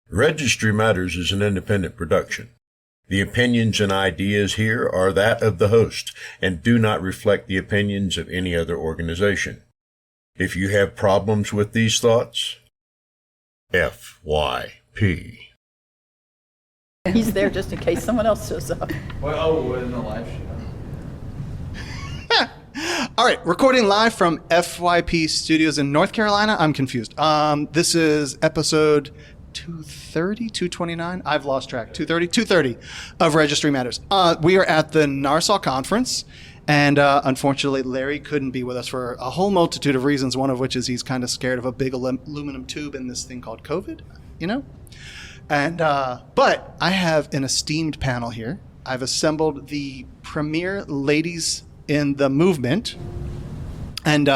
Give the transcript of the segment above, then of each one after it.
Registry Matters is an independent production. The opinions and ideas here are that of the host and do not reflect the opinions of any other organization. If you have problems with these thoughts, FYP. He's there just in case someone else shows up. Well, in the live show. All right, recording live from FYP Studios in North Carolina. I'm confused. This is episode 230, 229. I've lost track. 230 of Registry Matters. We are at the NARSOL conference, and unfortunately, Larry couldn't be with us for a whole multitude of reasons. One of which is he's kind of scared of a big aluminum tube in this thing called COVID. You know. And but I have an esteemed panel here. I've assembled the premier ladies in the movement, and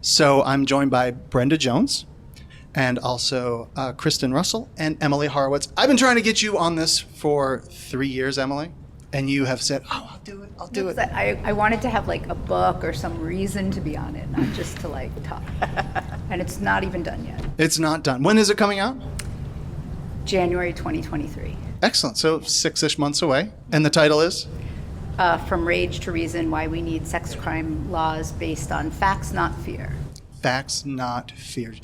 so I'm joined by Brenda Jones, and also Kristen Russell and Emily Horowitz. I've been trying to get you on this for 3 years, Emily, and you have said, "Oh, I'll do it." I wanted to have like a book or some reason to be on it, not just to like talk. And it's not even done yet. It's not done. When is it coming out? January 2023. Excellent. So 6-ish months away, and the title is? From Rage to Reason: Why We Need Sex Crime Laws Based on Facts, Not Fear. Facts, not fear.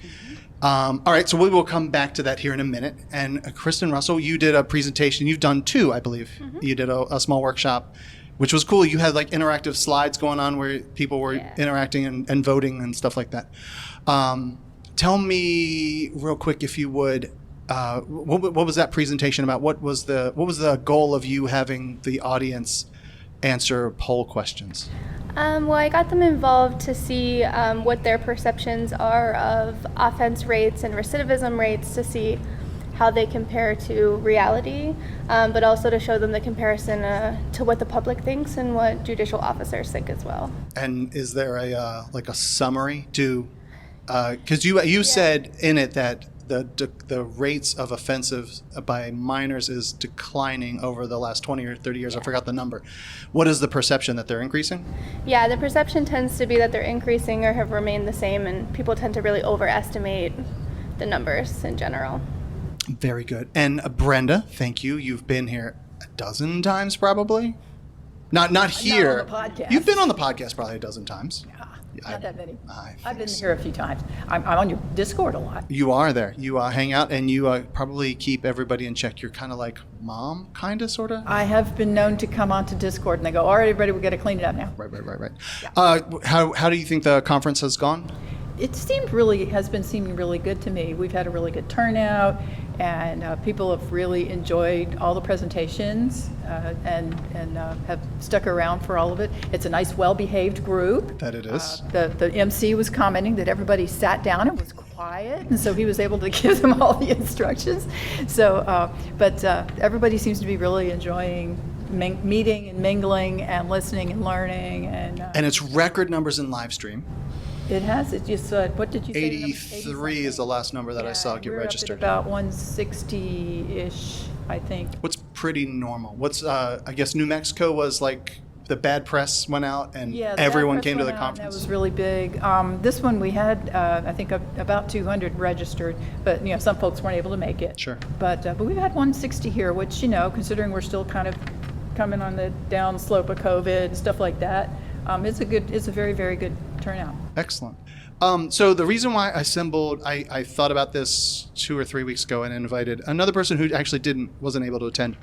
All right, so we will come back to that here in a minute. And Kristen Russell, you did a presentation. You've done two, I believe. Mm-hmm. You did a small workshop, which was cool. You had like interactive slides going on where people were interacting and voting and stuff like that. Tell me real quick, if you would, what was that presentation about? What was the goal of you having the audience answer poll questions? Well, I got them involved to see what their perceptions are of offense rates and recidivism rates, to see how they compare to reality, but also to show them the comparison to what the public thinks and what judicial officers think as well. And is there a summary to, because you said in it that the rates of offensives by minors is declining over the last 20 or 30 years. I forgot the number. What is the perception, that they're increasing? Yeah, the perception tends to be that they're increasing or have remained the same, and people tend to really overestimate the numbers in general. Very good. And Brenda, thank you. You've been here a dozen times probably? Not here. Not on the podcast. You've been on the podcast probably a dozen times. Not that many. I've been here a few times. I'm on your Discord a lot. You are there. You hang out, and you probably keep everybody in check. You're kind of like mom, kind of, sort of? I have been known to come onto Discord, and they go, all right, everybody, we got to clean it up now. Right. Yeah. How do you think the conference has gone? It has been seeming really good to me. We've had a really good turnout, and people have really enjoyed all the presentations and have stuck around for all of it. It's a nice, well-behaved group. That it is. The MC was commenting that everybody sat down and was quiet, and so he was able to give them all the instructions. So, but everybody seems to be really enjoying meeting and mingling and listening and learning. And it's record numbers in live stream. It has. It just, what did you say? 83 is the last number that I saw get registered. About 160-ish, I think. What's pretty normal? I guess New Mexico was like the bad press went out and everyone came to the conference. That was really big. This one we had, I think, about 200 registered, but some folks weren't able to make it. Sure. But we've had 160 here, which, considering we're still kind of coming on the down slope of COVID and stuff like that, it's a very, very good turnout. Excellent. So the reason why I thought about this 2 or 3 weeks ago and invited another person who actually wasn't able to attend.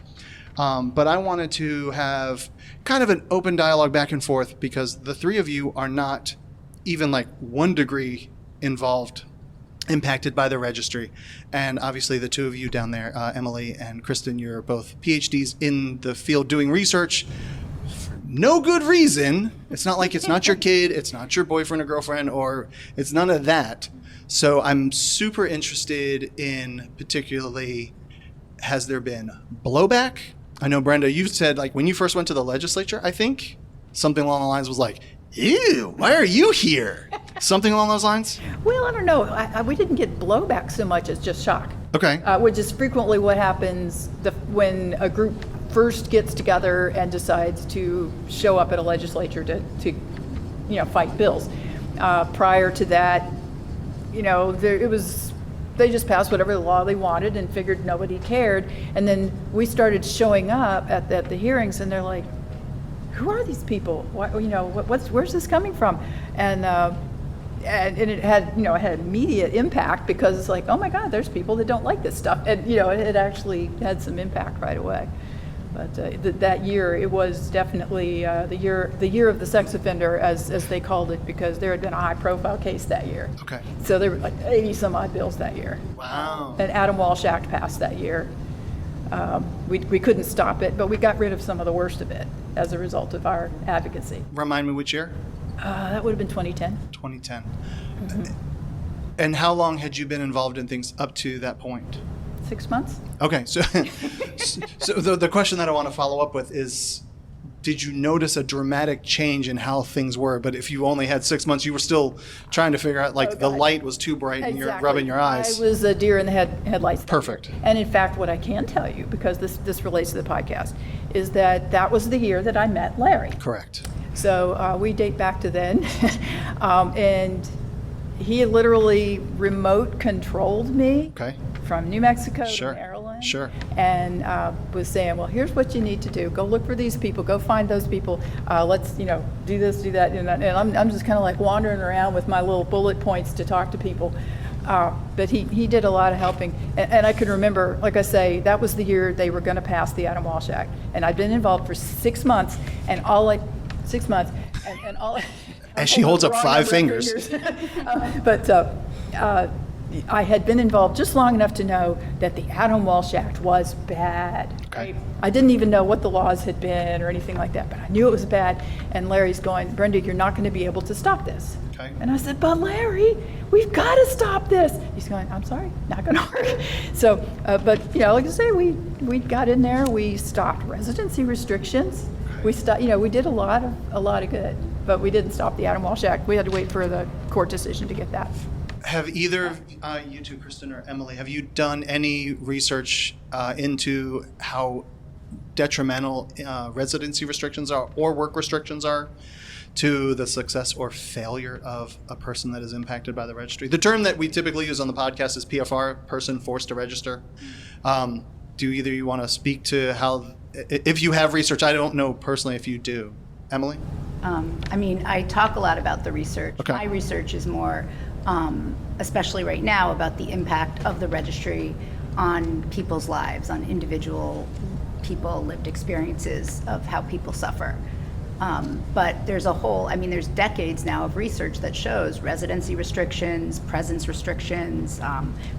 But I wanted to have kind of an open dialogue back and forth, because the three of you are not even like 1 degree impacted by the registry. And obviously the two of you down there, Emily and Kristen, you're both PhDs in the field doing research. No good reason. It's not like it's not your kid, it's not your boyfriend or girlfriend, or it's none of that. So I'm super interested in, particularly, has there been blowback? I know, Brenda, you said like when you first went to the legislature, I think something along the lines was like, ew, why are you here? Something along those lines? Well, I don't know. We didn't get blowback so much as just shock. Okay. Which is frequently what happens when a group first gets together and decides to show up at a legislature to fight bills. Prior to that, it was they just passed whatever law they wanted and figured nobody cared. And then we started showing up at the hearings, and they're like, who are these people? Where's this coming from? And it had, it had immediate impact, because it's like, oh my God, there's people that don't like this stuff. And, it actually had some impact right away. But that year, it was definitely the year of the sex offender, as they called it, because there had been a high-profile case that year. Okay. So there were like 80-some-odd bills that year. Wow. An Adam Walsh Act passed that year. We couldn't stop it, but we got rid of some of the worst of it as a result of our advocacy. Remind me which year? That would have been 2010. 2010. And how long had you been involved in things up to that point? 6 months. Okay, so the question that I want to follow up with is, did you notice a dramatic change in how things were? But if you only had 6 months, you were still trying to figure out, like, the light was too bright and you're rubbing your eyes. I was a deer in the headlights. Perfect. And in fact, what I can tell you, because this relates to the podcast, is that was the year that I met Larry. Correct. So we date back to then. And he literally remote controlled me. Okay. From New Mexico Sure. to Maryland. Sure. And was saying, well, here's what you need to do. Go look for these people. Go find those people. Let's, do this, do that. And I'm just kind of like wandering around with my little bullet points to talk to people. But he did a lot of helping. And I can remember, like I say, that was the year they were going to pass the Adam Walsh Act. And I'd been involved for 6 months. And all I, 6 months. And all. And she holds up 5 fingers. I had been involved just long enough to know that the Adam Walsh Act was bad. Okay. Right? I didn't even know what the laws had been or anything like that, but I knew it was bad. And Larry's going, Brenda, you're not going to be able to stop this. Okay. And I said, but Larry, we've got to stop this. He's going, I'm sorry, not going to work. So, but like I say, we got in there. We stopped residency restrictions. We stopped. We did a lot of good, but we didn't stop the Adam Walsh Act. We had to wait for the court decision to get that. Have either of you two, Kristen or Emily, have you done any research into how detrimental residency restrictions are or work restrictions are to the success or failure of a person that is impacted by the registry? The term that we typically use on the podcast is PFR, person forced to register. Do either of you want to speak to how, if you have research? I don't know personally if you do. Emily? I talk a lot about the research. Okay. My research is more, especially right now, about the impact of the registry on people's lives, on individual people, lived experiences of how people suffer. But there's there's decades now of research that shows residency restrictions, presence restrictions,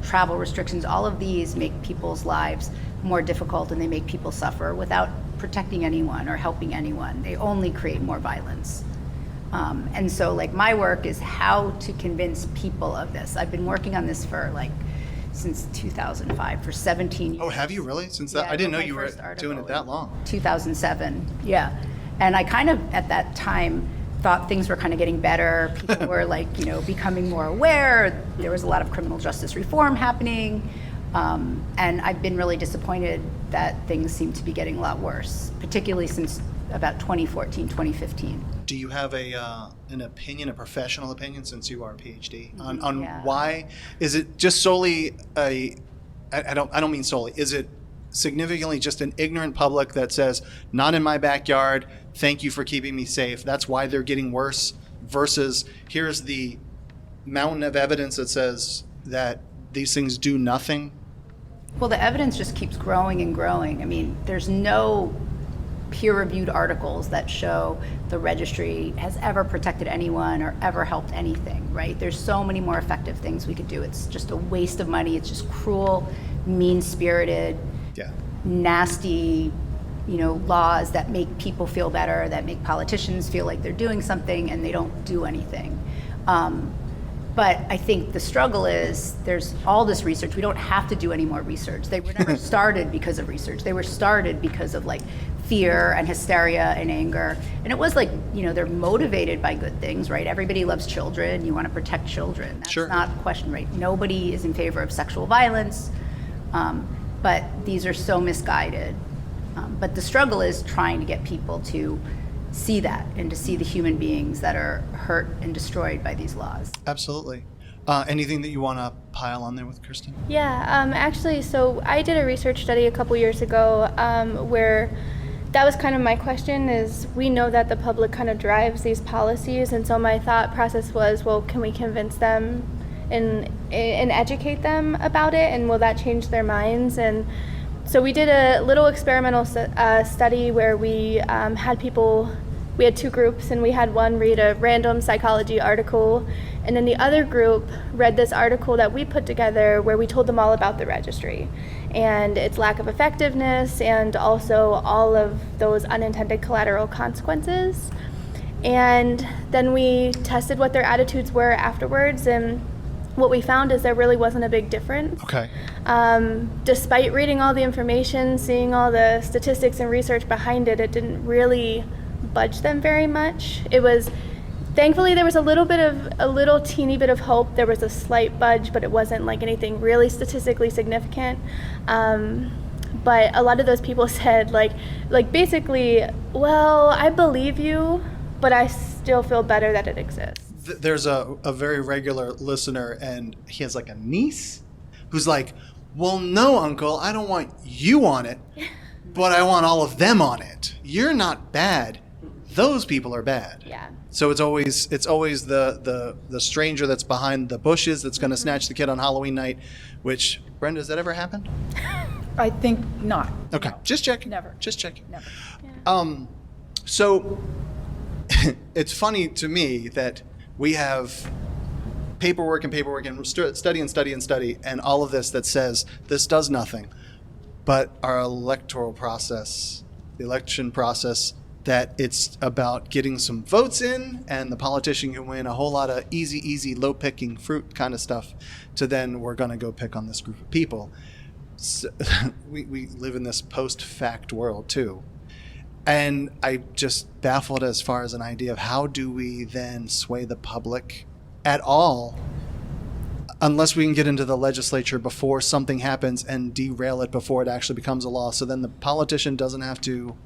travel restrictions, all of these make people's lives more difficult, and they make people suffer without protecting anyone or helping anyone. They only create more violence. And so my work is how to convince people of this. I've been working on this for since 2005, for 17 years. Oh, have you really? Since that? Yeah, I didn't know wrote you my were first article doing it that in long. 2007, yeah. And I kind of, at that time, thought things were kind of getting better. People were becoming more aware. There was a lot of criminal justice reform happening. And I've been really disappointed that things seem to be getting a lot worse, particularly since about 2014, 2015. Do you have an opinion, a professional opinion, since you are a PhD, on Yeah. why? Is it just solely I don't mean solely. Is it significantly just an ignorant public that says, not in my backyard, thank you for keeping me safe, that's why they're getting worse, versus here's the mountain of evidence that says that these things do nothing? Well, the evidence just keeps growing and growing. There's no peer-reviewed articles that show the registry has ever protected anyone or ever helped anything, right? There's so many more effective things we could do. It's just a waste of money. It's just cruel, mean-spirited, nasty, laws that make people feel better, that make politicians feel like they're doing something, and they don't do anything. But I think the struggle is there's all this research. We don't have to do any more research. They were never started because of research. They were started because of fear and hysteria and anger. And it was they're motivated by good things, right? Everybody loves children. You want to protect children. That's Sure. not a question, right? Nobody is in favor of sexual violence. But these are so misguided. But the struggle is trying to get people to see that and to see the human beings that are hurt and destroyed by these laws. Absolutely. Anything that you want to pile on there with Kirsten? Yeah, actually, so I did a research study a couple years ago where that was kind of my question is we know that the public kind of drives these policies, and so my thought process was, well, can we convince them and educate them about it, and will that change their minds? And so we did a little experimental study where we had people, we had two groups, and we had one read a random psychology article, and then the other group read this article that we put together where we told them all about the registry and its lack of effectiveness and also all of those unintended collateral consequences. And then we tested what their attitudes were afterwards, and what we found is there really wasn't a big difference. Okay. Despite reading all the information, seeing all the statistics and research behind it, it didn't really budge them very much. It was, thankfully there was a little teeny bit of hope. There was a slight budge, but it wasn't like anything really statistically significant. But a lot of those people said like basically, well, I believe you, but I still feel better that it exists. There's a very regular listener, and he has like a niece who's like, well, no, uncle, I don't want you on it, but I want all of them on it. You're not bad. Those people are bad. Yeah. So it's always the stranger that's behind the bushes that's going to snatch the kid on Halloween night, which, Brenda, does that ever happen? I think not. Okay, just checking. Never. Just checking. Never. So it's funny to me that we have paperwork and study and study and all of this that says this does nothing, but our electoral process, the election process, that it's about getting some votes in and the politician can win a whole lot of easy, low-picking fruit kind of stuff to then we're going to go pick on this group of people. So, we live in this post-fact world too. And I'm just baffled as far as an idea of how do we then sway the public at all unless we can get into the legislature before something happens and derail it before it actually becomes a law. So then the politician doesn't have to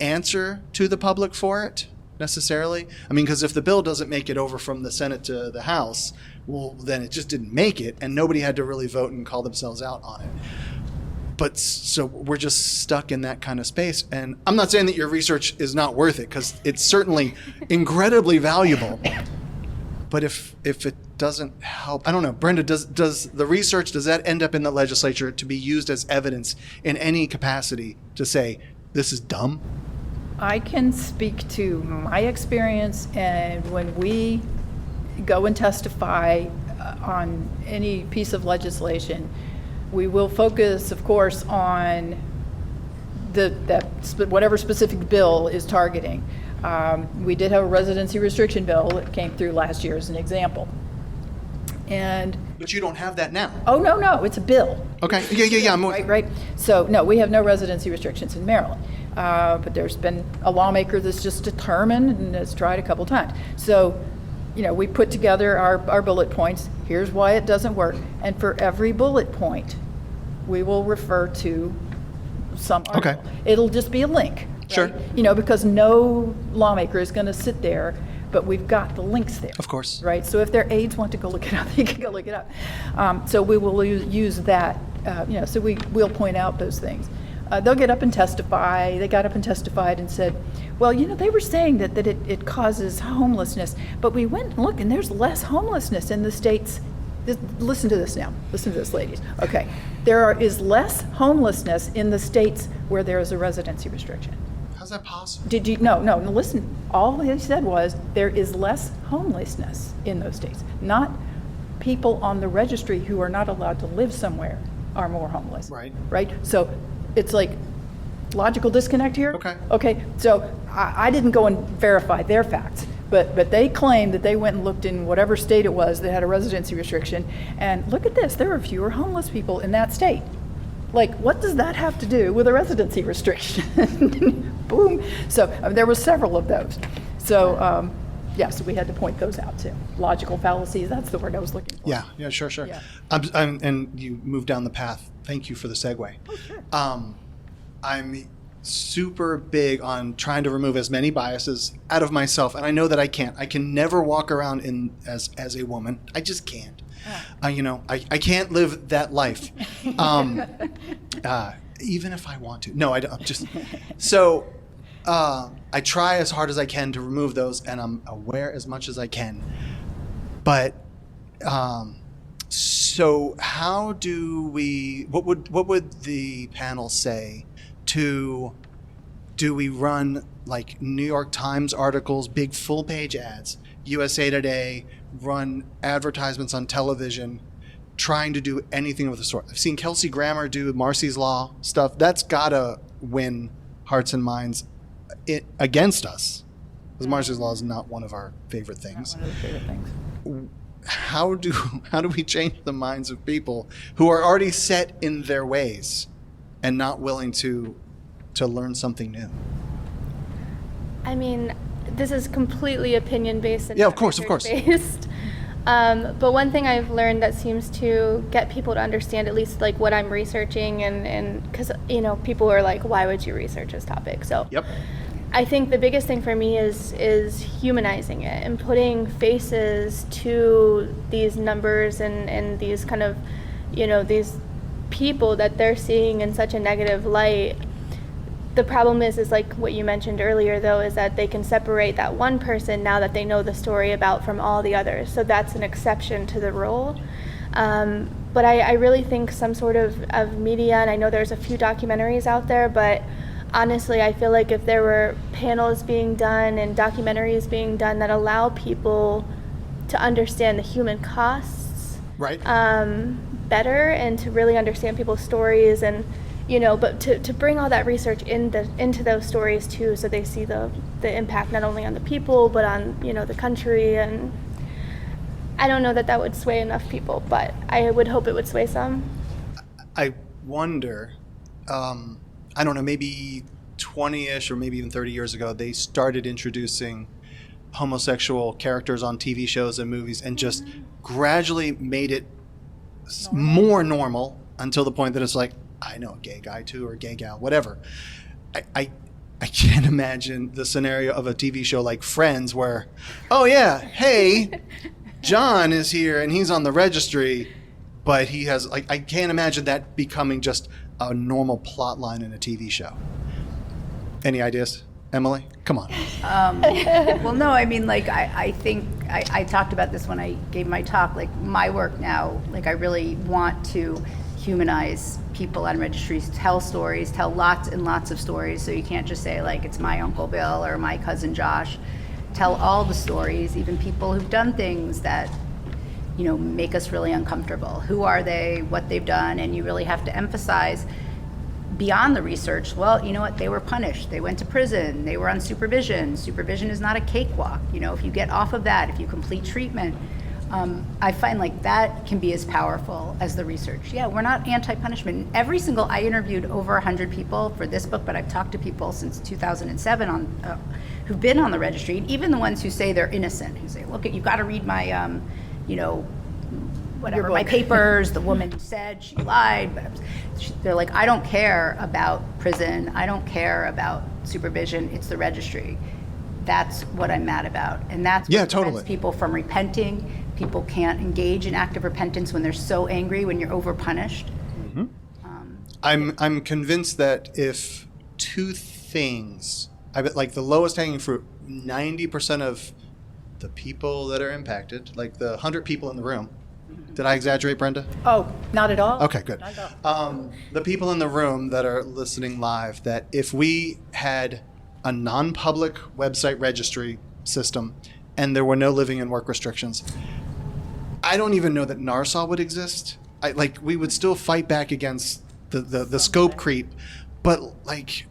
answer to the public for it necessarily. I mean, because if the bill doesn't make it over from the Senate to the House, well, then it just didn't make it and nobody had to really vote and call themselves out on it. But so we're just stuck in that kind of space. And I'm not saying that your research is not worth it, because it's certainly incredibly valuable. But if it doesn't help, I don't know, Brenda, does the research, does that end up in the legislature to be used as evidence in any capacity to say, this is dumb? I can speak to my experience, and when we go and testify on any piece of legislation, we will focus, of course, on whatever specific bill is targeting. We did have a residency restriction bill that came through last year as an example. But you don't have that now. Oh, no, it's a bill. Okay, yeah. Right. So, no, we have no residency restrictions in Maryland. But there's been a lawmaker that's just determined and has tried a couple times. So, we put together our bullet points. Here's why it doesn't work. And for every bullet point, we will refer to some article. Okay. It'll just be a link. Right? Sure. Because no lawmaker is going to sit there, but we've got the links there. Of course. Right? So if their aides want to go look it up, they can go look it up. So we will use that, so we'll point out those things. They'll get up and testify. They got up and testified and said, well, they were saying that it causes homelessness, but we went and looked and there's less homelessness in the states. Listen to this now. Listen to this, ladies. Okay. There is less homelessness in the states where there is a residency restriction. How's that possible? Did you? No, listen. All he said was there is less homelessness in those states. Not people on the registry who are not allowed to live somewhere are more homeless. Right. Right? So it's like logical disconnect here. Okay. So I didn't go and verify their facts, but they claimed that they went and looked in whatever state it was that had a residency restriction, and look at this, there are fewer homeless people in that state. Like, what does that have to do with a residency restriction? Boom. So there were several of those. So so we had to point those out too. Logical fallacies, that's the word I was looking for. Yeah, sure. Yeah. And you moved down the path. Thank you for the segue. Oh, sure. I'm super big on trying to remove as many biases out of myself, and I know that I can't. I can never walk around as a woman. I just can't. I can't live that life, even if I want to. No, I don't. Just so I try as hard as I can to remove those, and I'm aware as much as I can. But so how do we? What would the panel say? Do we run like New York Times articles, big full page ads, USA Today, run advertisements on television, trying to do anything of the sort? I've seen Kelsey Grammer do Marcy's Law stuff. That's gotta win hearts and minds against us, because Marcy's Law is not one of our favorite things. Not one of the favorite things. How do we change the minds of people who are already set in their ways and not willing to learn something new? I mean, this is completely opinion-based and Yeah, of course. based. But one thing I've learned that seems to get people to understand, at least like what I'm researching, and because, people are like, why would you research this topic? So Yep. I think the biggest thing for me is humanizing it and putting faces to these numbers and these kind of, these people that they're seeing in such a negative light. The problem is like what you mentioned earlier, though, is that they can separate that one person now that they know the story about from all the others. So that's an exception to the rule. But I really think some sort of media, and I know there's a few documentaries out there, but honestly, I feel like if there were panels being done and documentaries being done that allow people to understand the human costs Right. better and to really understand people's stories and, but to bring all that research into those stories too, so they see the impact not only on the people but on, the country. And I don't know that would sway enough people, but I would hope it would sway some. I wonder, I don't know, maybe 20-ish or maybe even 30 years ago, they started introducing homosexual characters on TV shows and movies and just gradually made it more normal until the point that it's like, I know a gay guy too, or a gay gal, whatever. I can't imagine the scenario of a TV show like Friends where, oh yeah, hey, John is here and he's on the registry, but he has, I can't imagine that becoming just a normal plot line in a TV show. Any ideas, Emily? Come on. Well, no, I mean, I think I talked about this when I gave my talk. Like, my work now, I really want to humanize people on registries, tell stories, tell lots and lots of stories. So you can't just say, it's my Uncle Bill or my cousin Josh. Tell all the stories, even people who've done things that, make us really uncomfortable. Who are they, what they've done, and you really have to emphasize beyond the research, well, you know what, they were punished, they went to prison, they were on supervision. Supervision is not a cakewalk. If you get off of that, if you complete treatment, I find that can be as powerful as the research. Yeah, we're not anti-punishment. I interviewed over 100 people for this book, but I've talked to people since 2007 who've been on the registry, and even the ones who say they're innocent, who say, look, you've got to read my, whatever, my papers, the woman said she lied, but they're like, I don't care about prison, I don't care about supervision, it's the registry. That's what I'm mad about. And that's what prevents people from repenting. People can't engage in active repentance when they're so angry, when you're overpunished. Mm-hmm. I'm convinced that if two things, I bet the lowest hanging fruit, 90% of the people that are impacted, the 100 people in the room. Did I exaggerate, Brenda? Oh, not at all. Okay, good. Not at all. The people in the room that are listening live, that if we had a non-public website registry system and there were no living and work restrictions, I don't even know that NARSOL would exist. We would still fight back against the scope creep. But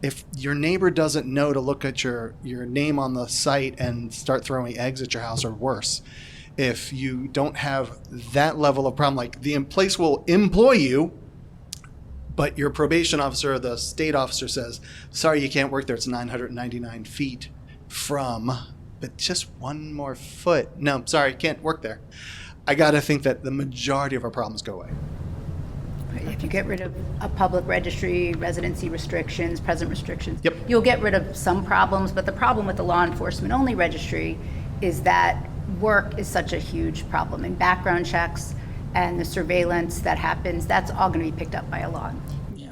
if your neighbor doesn't know to look at your name on the site and start throwing eggs at your house, or worse, if you don't have that level of problem, the place will employ you, but your probation officer or the state officer says, sorry, you can't work there. It's 999 feet from, but just one more foot. No, sorry, can't work there. I got to think that the majority of our problems go away. If you get rid of a public registry, residency restrictions, present restrictions, Yep. you'll get rid of some problems, but the problem with the law enforcement only registry is that work is such a huge problem, and background checks and the surveillance that happens, that's all going to be picked up by a law.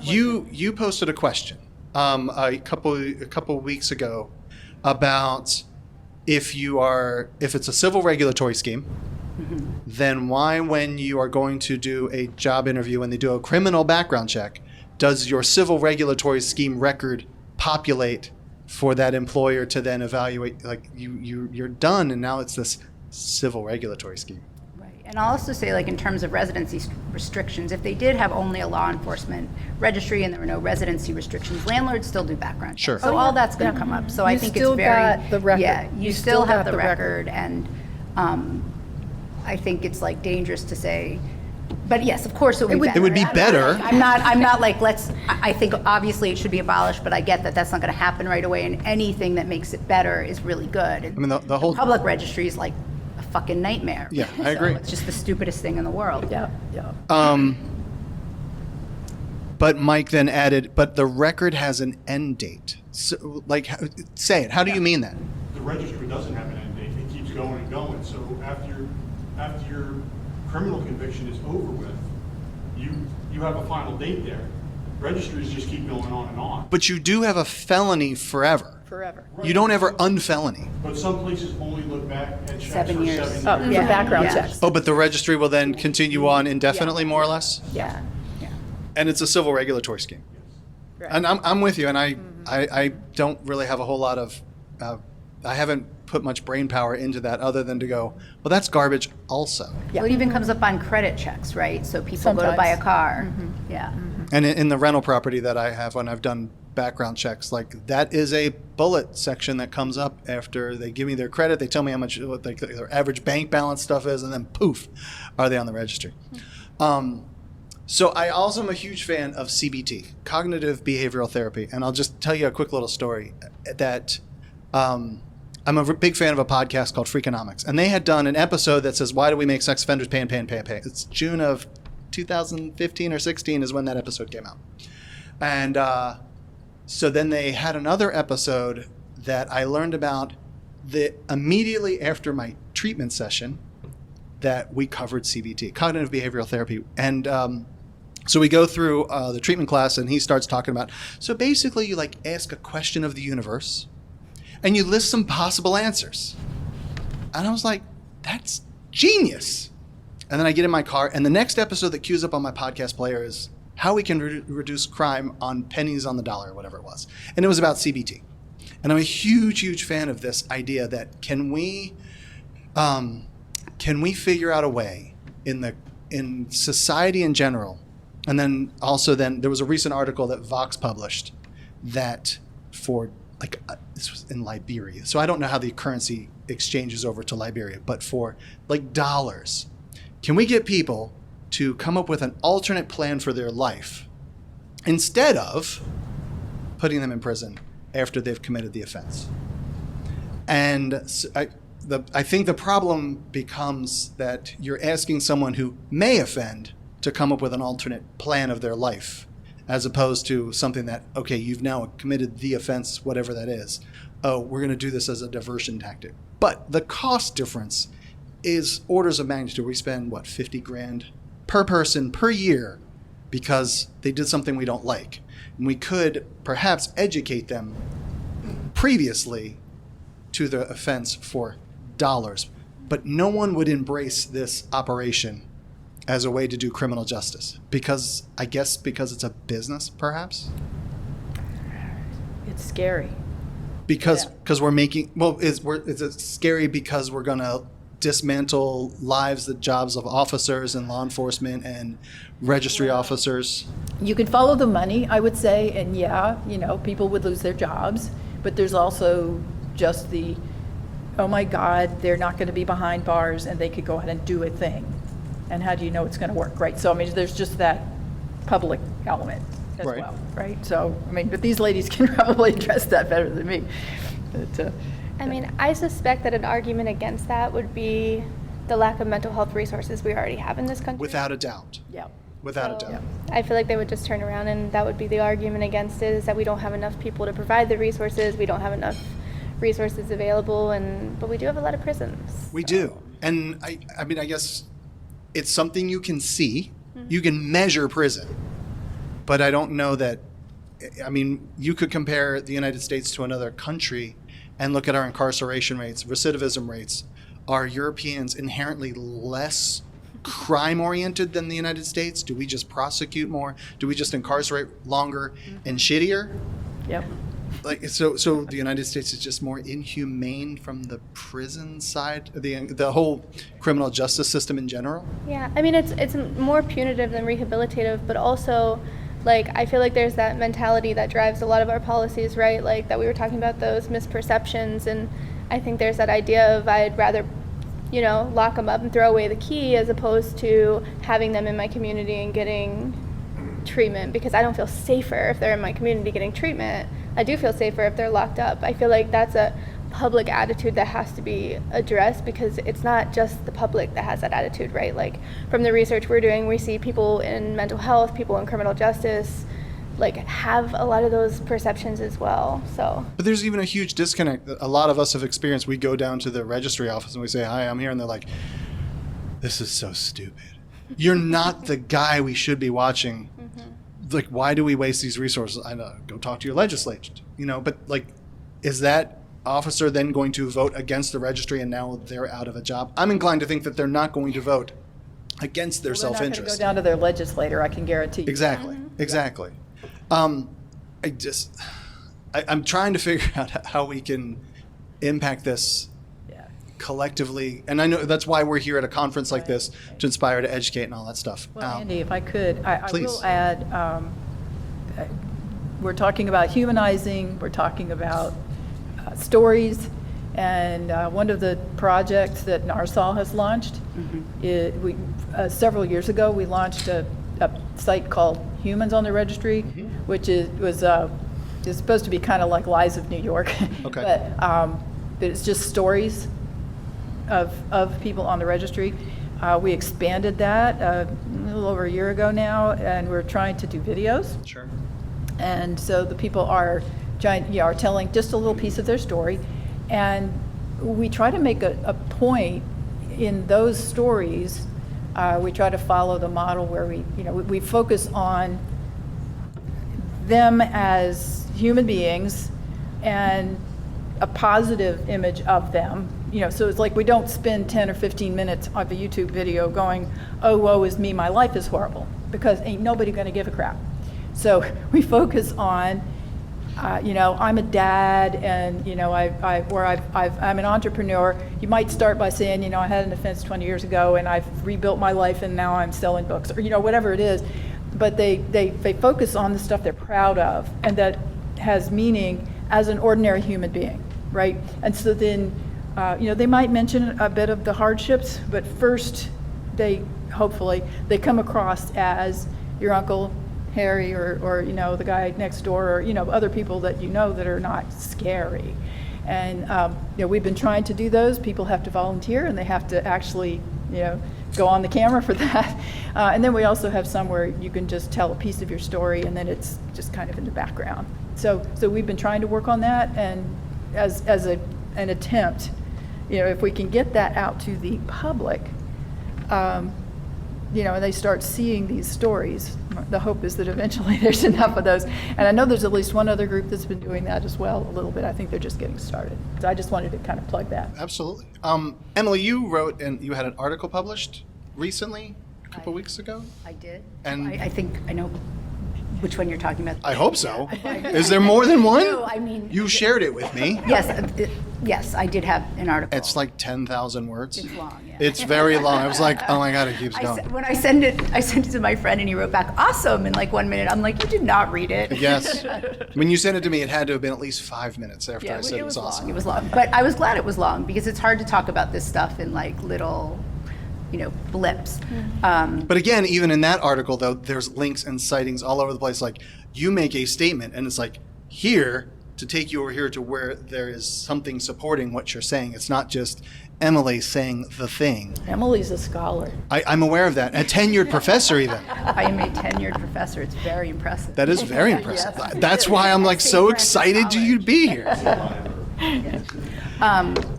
You posted a question a couple weeks ago about if it's a civil regulatory scheme, then why, when you are going to do a job interview and they do a criminal background check, does your civil regulatory scheme record populate for that employer to then evaluate? Like you're done, and now it's this civil regulatory scheme. Right. And I'll also say, like, in terms of residency restrictions, if they did have only a law enforcement registry and there were no residency restrictions, landlords still do background checks. Sure. So all that's going to come up. So I think it's still very got the record. Yeah, you You still still have got the the record, and I think it's like dangerous to say. But yes, of course it would be better. It would be better. I'm not like, I think obviously it should be abolished, but I get that that's not going to happen right away, and anything that makes it better is really good. And I mean, the whole public registry is like a fucking nightmare. Yeah, I So agree. it's just the stupidest thing in the world. Yeah, yeah. But Mike then added, but the record has an end date. So, like, say it. How do you mean that? The registry doesn't have an end date. It keeps going and going. So after your criminal conviction is over with, you have a final date there. Registries just keep going on and on. But you do have a felony forever. Forever. You don't ever unfelony. But some places only look back at checks 7 for years. 7 Oh, years. for Yeah. background Yeah. checks. Oh, but the registry will then continue on indefinitely, more or less? Yeah. And it's a civil regulatory scheme. Right. And I'm with you, and I don't really have a whole lot of, I haven't put much brain power into that other than to go, well, that's garbage also. Yeah. Well, it even comes up on credit checks, right? So people go to buy a Sometimes. car. Yeah. And in the rental property that I have, when I've done background checks, like that is a bullet section that comes up after they give me their credit. They tell me how much what their average bank balance stuff is, and then poof, are they on the registry. So I also am a huge fan of CBT, cognitive behavioral therapy, and I'll just tell you a quick little story that I'm a big fan of a podcast called Freakonomics, and they had done an episode that says, why do we make sex offenders pay and pay and pay and pay? It's June of 2015 or 16 is when that episode came out. And so then they had another episode that I learned about immediately after my treatment session that we covered CBT, cognitive behavioral therapy. And so we go through the treatment class, and he starts talking about, so basically you like ask a question of the universe and you list some possible answers. And I was like, that's genius. And then I get in my car, and the next episode that queues up on my podcast player is how we can reduce crime on pennies on the dollar, or whatever it was. And it was about CBT. And I'm a huge, huge fan of this idea that can we figure out a way in society in general, and then also there was a recent article that Vox published that for this was in Liberia, so I don't know how the currency exchanges over to Liberia, but for like dollars, can we get people to come up with an alternate plan for their life instead of putting them in prison after they've committed the offense? And I think the problem becomes that you're asking someone who may offend to come up with an alternate plan of their life, as opposed to something that, okay, you've now committed the offense, whatever that is. Oh, we're going to do this as a diversion tactic. But the cost difference is orders of magnitude. We spend, $50,000 per person per year because they did something we don't like. And we could perhaps educate them previously to the offense for dollars, but no one would embrace this operation as a way to do criminal justice because it's a business, perhaps. It's scary. Because we're making is it scary because we're going to dismantle the jobs of officers and law enforcement and registry officers? You could follow the money, I would say, and people would lose their jobs, but there's also just oh my God, they're not going to be behind bars and they could go ahead and do a thing. And how do you know it's going to work, right? So, there's just that public element as Right. well, right? So, but these ladies can probably address that better than me. But, I suspect that an argument against that would be the lack of mental health resources we already have in this country. Without a doubt. yeah. Without a So doubt. I feel like they would just turn around, and that would be the argument against it, is that we don't have enough people to provide the resources. We don't have enough resources available, but we do have a lot of prisons. We do. And I mean, I guess it's something you can see. You can measure prison. But I don't know that, I mean, you could compare the United States to another country and look at our incarceration rates, recidivism rates. Are Europeans inherently less crime-oriented than the United States? Do we just prosecute more? Do we just incarcerate longer and shittier? Yep. Like so the United States is just more inhumane from the prison side, the whole criminal justice system in general. Yeah, I mean, it's more punitive than rehabilitative, but also, like, I feel like there's that mentality that drives a lot of our policies, right? Like, that we were talking about, those misperceptions, and I think there's that idea of I'd rather, lock them up and throw away the key as opposed to having them in my community and getting treatment, because I don't feel safer if they're in my community getting treatment. I do feel safer if they're locked up. I feel like that's a public attitude that has to be addressed, because it's not just the public that has that attitude, right? Like, from the research we're doing, we see people in mental health, people in criminal justice, like, have a lot of those perceptions as well. So, But there's even a huge disconnect that a lot of us have experienced. We go down to the registry office and we say, "Hi, I'm here," and they're like, "This is so stupid. You're not the guy we should be watching. Like, why do we waste these resources? I know, go talk to your legislature." But like, is that officer then going to vote against the registry and now they're out of a job? I'm inclined to think that they're not going to vote against their They're not going to self-interest. go down to their legislator, I can guarantee you. Exactly. I'm trying to figure out how we can impact this Yeah. collectively, and I know that's why we're here at a conference like this, to inspire, to educate, and all that stuff. Well, Andy, if I could, I Please. will add, we're talking about humanizing, we're talking about stories, and one of the projects that NARSOL has launched, several years ago, we launched a site called Humans on the Registry, which is supposed to be kind of like Lies of New York. Okay. But it's just stories of people on the registry. We expanded that a little over a year ago now, and we're trying to do videos. Sure. And so the people are telling just a little piece of their story, and we try to make a point in those stories. We try to follow the model where we focus on them as human beings and a positive image of them. So it's like we don't spend 10 or 15 minutes of a YouTube video going, "Oh, woe is me, my life is horrible," because ain't nobody going to give a crap. So we focus on, I'm a dad, and I'm an entrepreneur. You might start by saying, I had an offense 20 years ago, and I've rebuilt my life, and now I'm selling books, or whatever it is. But they focus on the stuff they're proud of, and that has meaning as an ordinary human being, right? And so then, they might mention a bit of the hardships, but first, hopefully they come across as your Uncle Harry, or the guy next door, or other people that that are not scary. And we've been trying to do those. People have to volunteer, and they have to actually go on the camera for that. And then we also have some where you can just tell a piece of your story, and then it's just kind of in the background. So we've been trying to work on that, and as an attempt, if we can get that out to the public, and they start seeing these stories, the hope is that eventually there's enough of those. And I know there's at least one other group that's been doing that as well a little bit. I think they're just getting started. So I just wanted to kind of plug that. Absolutely. Emily, you wrote and you had an article published recently, a couple weeks ago? I did. And- I think I know which one you're talking about. I hope so. Is there more than one? No, I mean- You shared it with me. Yes, I did have an article. It's like 10,000 words. It's long, yeah. It's very long. I was like, oh my God, it keeps going. When I sent it to my friend, and he wrote back, "Awesome," in like 1 minute. I'm like, "You did not read it." Yes. When you sent it to me, it had to have been at least 5 minutes after I said it was awesome. long. It was long, but I was glad it was long, because it's hard to talk about this stuff in like little, blips. But again, even in that article, though, there's links and sightings all over the place. Like, you make a statement, and it's like, here to take you over here to where there is something supporting what you're saying. It's not just Emily saying the thing. Emily's a scholar. I'm aware of that. A tenured professor even. I am a tenured professor. It's very impressive. That is very impressive. Yes. That's why I'm like so excited you'd be here.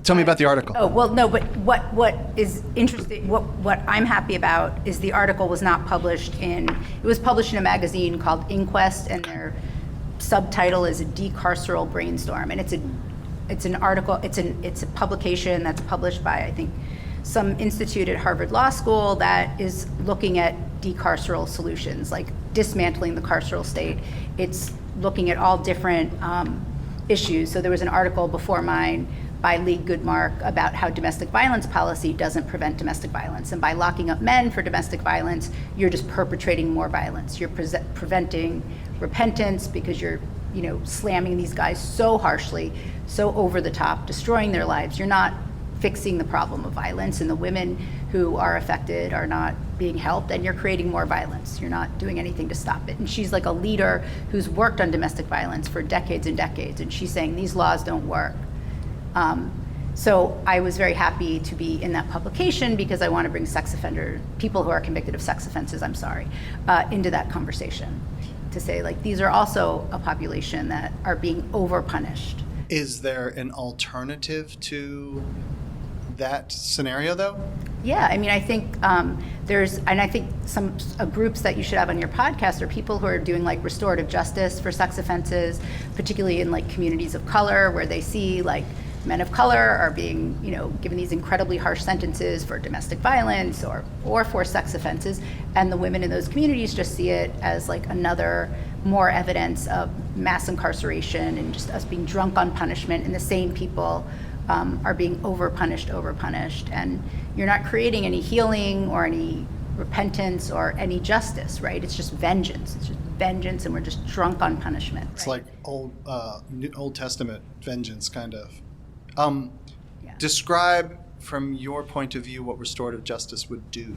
Tell me about the article. Oh, well, no, but what is interesting, what I'm happy about is the article was not published it was published in a magazine called Inquest, and their subtitle is a Decarceral Brainstorm. And it's an article, it's a publication that's published by, I think, some institute at Harvard Law School that is looking at decarceral solutions, like dismantling the carceral state. It's looking at all different issues. So there was an article before mine by Lee Goodmark about how domestic violence policy doesn't prevent domestic violence. And by locking up men for domestic violence, you're just perpetrating more violence. You're preventing repentance because you're, slamming these guys so harshly, so over the top, destroying their lives. You're not fixing the problem of violence, and the women who are affected are not being helped, and you're creating more violence. You're not doing anything to stop it. And she's like a leader who's worked on domestic violence for decades and decades, and she's saying these laws don't work. So I was very happy to be in that publication because I want to bring people who are convicted of sex offenses, into that conversation, to say, like, these are also a population that are being over-punished. Is there an alternative to that scenario, though? Yeah, I think I think some groups that you should have on your podcast are people who are doing like restorative justice for sex offenses, particularly in like communities of color, where they see like men of color are being, given these incredibly harsh sentences for domestic violence or for sex offenses, and the women in those communities just see it as like another more evidence of mass incarceration and just us being drunk on punishment, and the same people are being overpunished, and you're not creating any healing or any repentance or any justice, right? It's just vengeance. And we're just drunk on punishment. It's like Old Testament vengeance, kind of. Yeah. Describe from your point of view what restorative justice would do.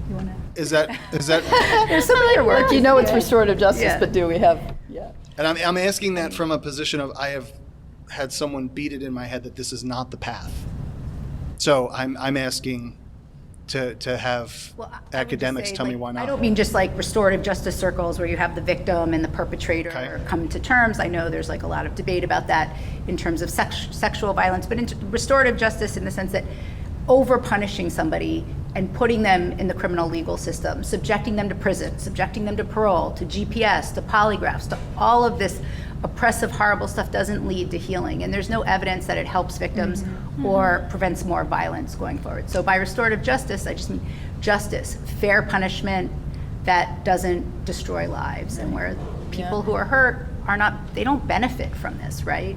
You wanna? Is that There's some other work. It's restorative justice, Yeah. but do we have? Yeah. And I'm asking that from a position of I have had someone beat it in my head that this is not the path. So I'm asking to have Well, I would academics just say, tell me like, why not. I don't mean just like restorative justice circles where you have the victim and the perpetrator Okay. come to terms. I know there's like a lot of debate about that in terms of sexual violence, but restorative justice in the sense that over punishing somebody and putting them in the criminal legal system, subjecting them to prison, subjecting them to parole, to GPS, to polygraphs, to all of this oppressive, horrible stuff doesn't lead to healing. And there's no evidence that it helps victims or prevents more violence going forward. So by restorative justice, I just mean justice, fair punishment that doesn't destroy lives, and where people who are hurt they don't benefit from this, right?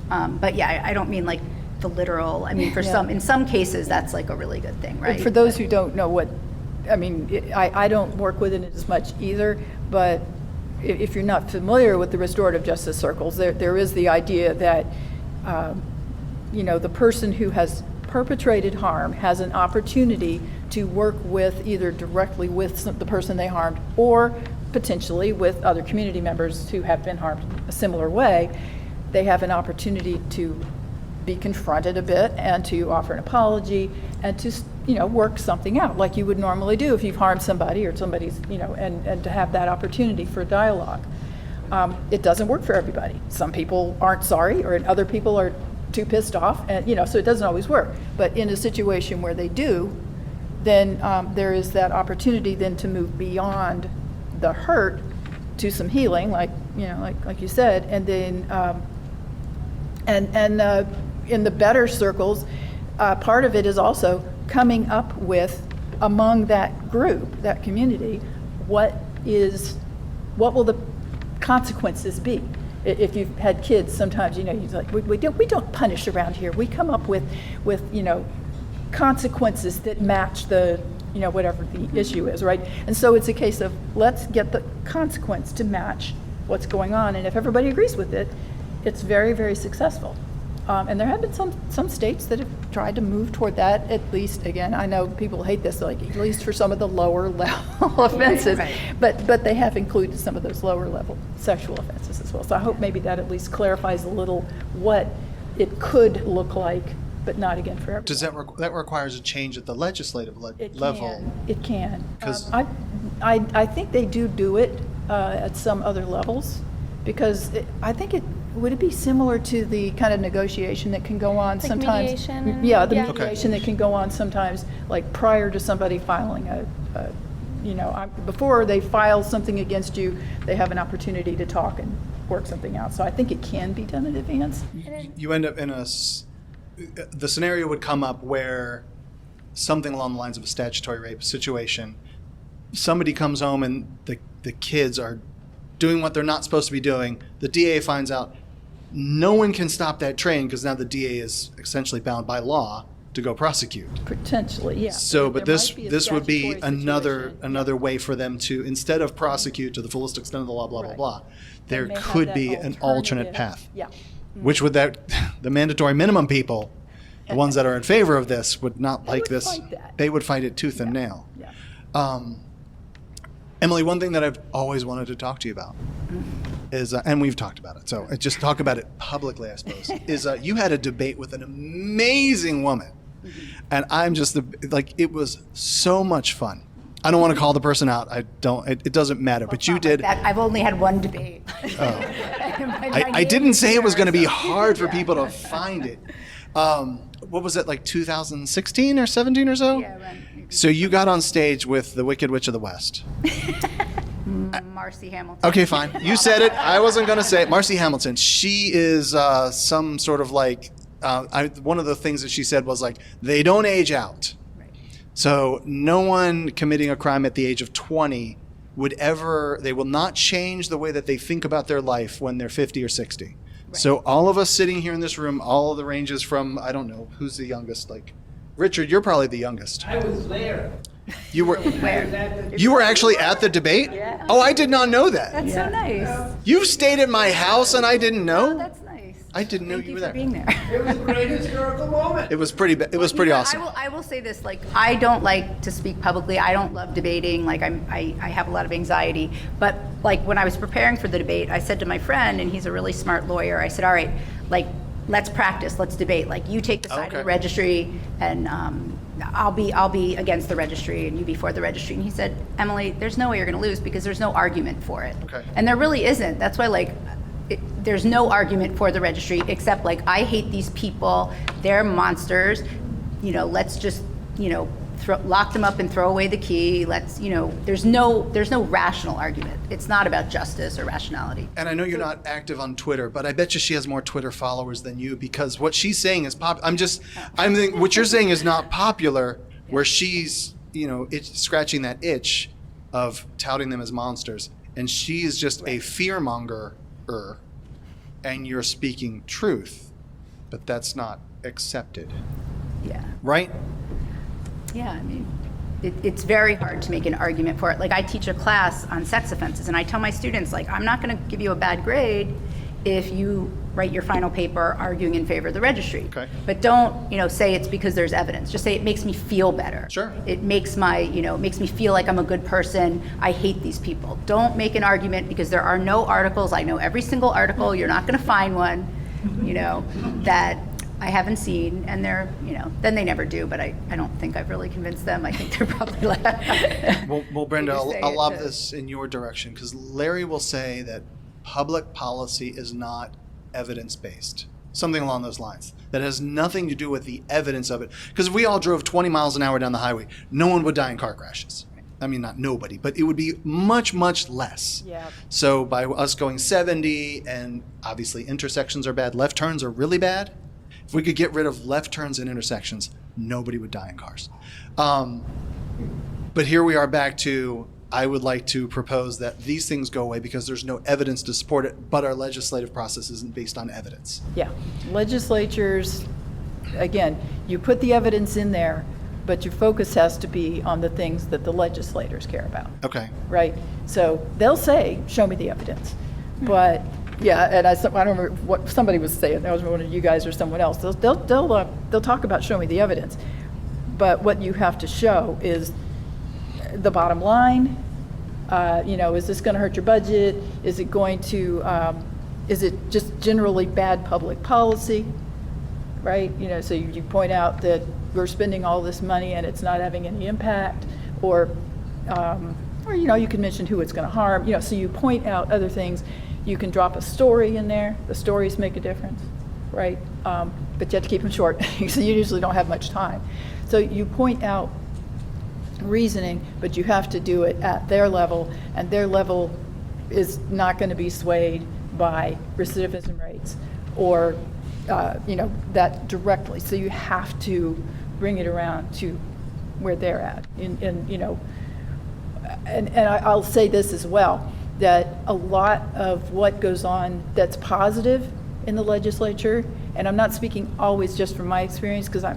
But yeah, I don't mean like the literal, in some cases, that's like a really good thing, right? For those who don't know I don't work with it as much either, but if you're not familiar with the restorative justice circles, there is the idea that, the person who has perpetrated harm has an opportunity to work with either directly with the person they harmed or potentially with other community members who have been harmed a similar way. They have an opportunity to be confronted a bit and to offer an apology and to work something out like you would normally do if you've harmed somebody or somebody's, and to have that opportunity for dialogue. It doesn't work for everybody. Some people aren't sorry, or other people are too pissed off, and so it doesn't always work. But in a situation where they do, then there is that opportunity then to move beyond the hurt to some healing, like you said, and then in the better circles, part of it is also coming up with, among that group, that community, what will the consequences be? If you've had kids, sometimes you're like, we don't punish around here. We come up with consequences that match the whatever the issue is, right? And so it's a case of let's get the consequence to match what's going on, and if everybody agrees with it, it's very, very successful. And there have been some states that have tried to move toward that, at least, again, I know people hate this, like, at least for some of the lower level offenses. Right. But they have included some of those lower level sexual offenses as well. So I hope maybe that at least clarifies a little what it could look like, but not again for everyone. Does that requires a change at the legislative level? It can. 'Cause- I think they do it at some other levels, because I think would it be similar to the kind of negotiation that can go on Like sometimes? mediation and- Yeah, the yeah. mediation that can go on sometimes, like prior to somebody filing before they file something against you, they have an opportunity to talk and work something out. So I think it can be done in advance. You end up in the scenario would come up where something along the lines of a statutory rape situation, somebody comes home and the kids are doing what they're not supposed to be doing. The DA finds out. No one can stop that train because now the DA is essentially bound by law to go prosecute. Potentially, yeah. So, but There this might be a this would be statutory situation. another way for them to, instead of prosecute to the fullest extent of the law, blah blah Right. blah. There They may have could that be an alternate alternative. path. Yeah. Which would the mandatory minimum people, the ones that are in favor of this, would not They like would this. fight that. They would fight it tooth and nail. Yeah. Emily, one thing that I've always wanted to talk to you about is, and we've talked about it, so just talk about it publicly, I suppose, is you had a debate with an amazing woman. And I'm just, it was so much fun. I don't want to call the person out. It doesn't matter, but you did. I've only had one debate. I didn't say it was going to be hard for people to find it. What was it, like 2016 or 17 or so? Yeah, right. So you got on stage with the Wicked Witch of the West. Marcy Hamilton. Okay, fine. You said it. I wasn't going to say it. Marcy Hamilton. She is some sort of one of the things that she said was like, they don't age out. Right. So no one committing a crime at the age of 20 they will not change the way that they think about their life when they're 50 or 60. Right. So all of us sitting here in this room, all of the ranges from, I don't know, who's the youngest? Like, Richard, you're probably the youngest. I was there. You were. Where? You were actually at the debate? Yeah. Oh, I did not know that. That's so nice. You stayed at my house and I didn't know? Oh, that's nice. I didn't know Thank you were for there. being there. It was a great historical moment. It was pretty awesome. I will say this, I don't like to speak publicly. I don't love debating. I have a lot of anxiety. But when I was preparing for the debate, I said to my friend, and he's a really smart lawyer, I said, all right, let's practice, let's debate. You take the side of the registry, and I'll be against the registry, and you be for the registry. And he said, Emily, there's no way you're going to lose because there's no argument for it. Okay. And there really isn't. That's why there's no argument for the registry except I hate these people. They're monsters. Let's just lock them up and throw away the key. There's no rational argument. It's not about justice or rationality. And I know you're not active on Twitter, but I bet you she has more Twitter followers than you because what she's saying is what you're saying is not popular, where she's, scratching that itch of touting them as monsters. And she is just a fearmonger, and you're speaking truth, but that's not accepted. Yeah. Right? Yeah, I mean, it's very hard to make an argument for it. I teach a class on sex offenses, and I tell my students, I'm not going to give you a bad grade if you write your final paper arguing in favor of the registry. Okay. But don't, say it's because there's evidence. Just say it makes me feel better. Sure. It makes makes me feel like I'm a good person. I hate these people. Don't make an argument because there are no articles. I know every single article. You're not going to find one, that I haven't seen, and they're, then they never do, but I don't think I've really convinced them. I think they're probably Well, Brenda, They just say I'll it lob to- this in your direction because Larry will say that public policy is not evidence-based. Something along those lines. That has nothing to do with the evidence of it. Because if we all drove 20 miles an hour down the highway, no one would die in car crashes. I mean, not nobody, but it would be much, much less. Yeah. So by us going 70, and obviously intersections are bad, left turns are really bad. If we could get rid of left turns and intersections, nobody would die in cars. But here we are back to, I would like to propose that these things go away because there's no evidence to support it, but our legislative process isn't based on evidence. Yeah, legislatures, again, you put the evidence in there, but your focus has to be on the things that the legislators care about, Okay. right? So they'll say, show me the evidence, but Yeah, and I don't remember what somebody was saying. That was one of you guys or someone else. They'll talk about show me the evidence, but what you have to show is the bottom line. Is this going to hurt your budget? Is it going to? Is it just generally bad public policy? Right? So you point out that we're spending all this money and it's not having any impact, or you can mention who it's going to harm. So you point out other things. You can drop a story in there. The stories make a difference, right? But you have to keep them short, so you usually don't have much time. So you point out reasoning, but you have to do it at their level, and their level is not going to be swayed by recidivism rates or that directly. So you have to bring it around to where they're at. I'll say this as well, that a lot of what goes on that's positive in the legislature, and I'm not speaking always just from my experience, because I'm